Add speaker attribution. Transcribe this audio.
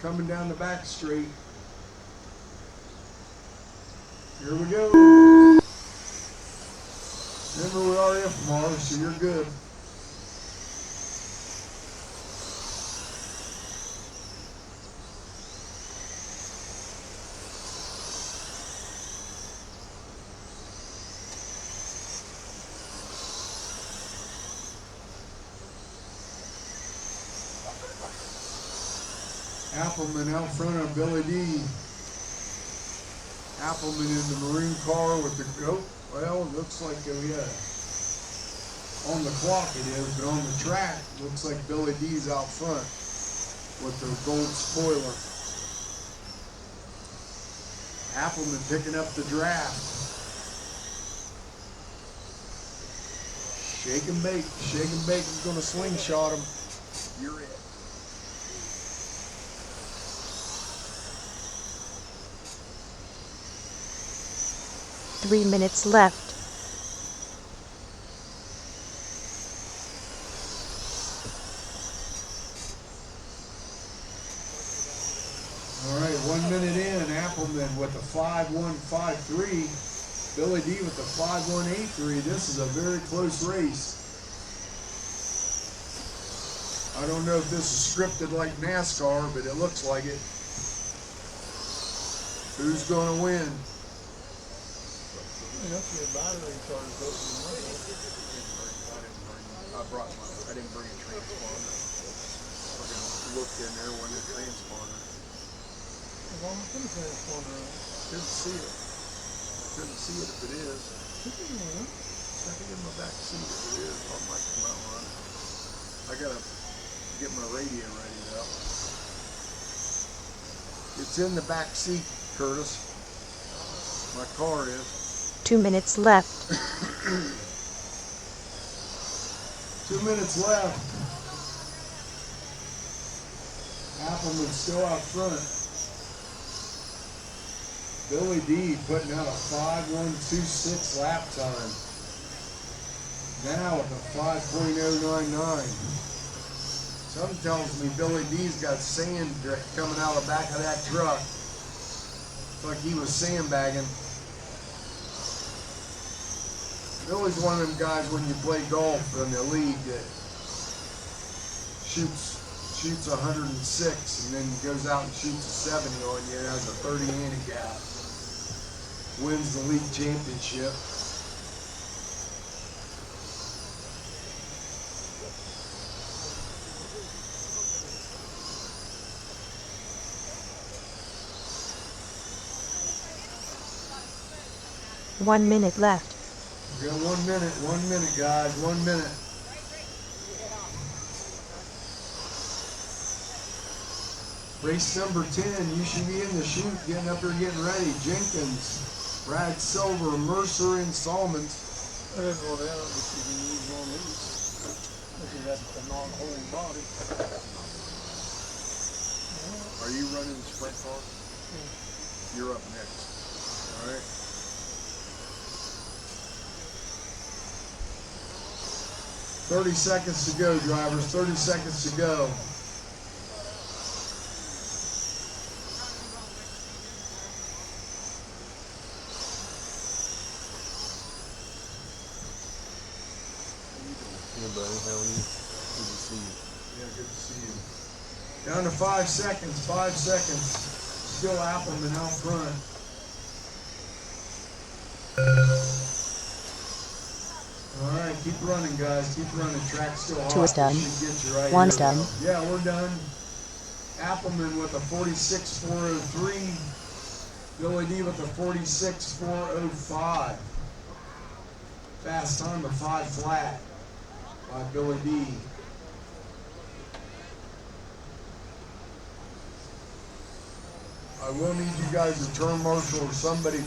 Speaker 1: coming down the back straight. Here we go. Remember, we are Mars, so you're good. Appleman out front of Billy D. Appleman in the maroon car with the, oh, well, it looks like, oh yeah, on the clock it is, but on the track, looks like Billy D's out front with the gold spoiler. Appleman picking up the draft. Shake and bake. Shake and bake is going to slingshot him. You're it.
Speaker 2: Three minutes left.
Speaker 1: All right, 1 minute in. Appleman with a 5.153. Billy D with the 5.183. This is a very close race. I don't know if this is scripted like NASCAR, but it looks like it. Who's going to win?
Speaker 3: I didn't bring a transponder. We're going to look in there when the transponder.
Speaker 4: Well, I'm putting a transponder on.
Speaker 3: Couldn't see it. Couldn't see it if it is. Second in my back seat if it is. I might come out running. I gotta get my radio ready though.
Speaker 1: It's in the back seat, Curtis. My car is.
Speaker 2: 2 minutes left.
Speaker 1: 2 minutes left. Appleman's still out front. Billy D putting out a 5.126 lap time. Now with a 5.099. Something tells me Billy D's got sand coming out the back of that truck. It's like he was sandbagging. Billy's one of them guys when you play golf in the league that shoots 106 and then goes out and shoots a 70 on you and has a 30 handicap. Wins the league championship.
Speaker 2: One minute left.
Speaker 1: We got 1 minute, guys, 1 minute. Race number 10, you should be in the chute, getting up there, getting ready. Jenkins, Brad Silver, Mercer, and Salmons.
Speaker 4: I didn't go down, but you can use one of these. This is at the non-holding body.
Speaker 3: Are you running the sprint car? You're up next.
Speaker 1: All right. "30 seconds to go, drivers. 30 seconds to go."
Speaker 3: Hey buddy, how are you? Good to see you.
Speaker 1: Yeah, good to see you. Down to 5 seconds. 5 seconds. Still Appleman out front. All right, keep running, guys. Keep running. Track's still hot.
Speaker 2: Two is done.
Speaker 1: This should get you right
Speaker 2: One's
Speaker 1: here.
Speaker 2: done.
Speaker 1: Yeah, we're done. Appleman with a 46.403. Billy D with a 46.405. Fast time of 5 flat by Billy D. I will need you guys to turn marshal or somebody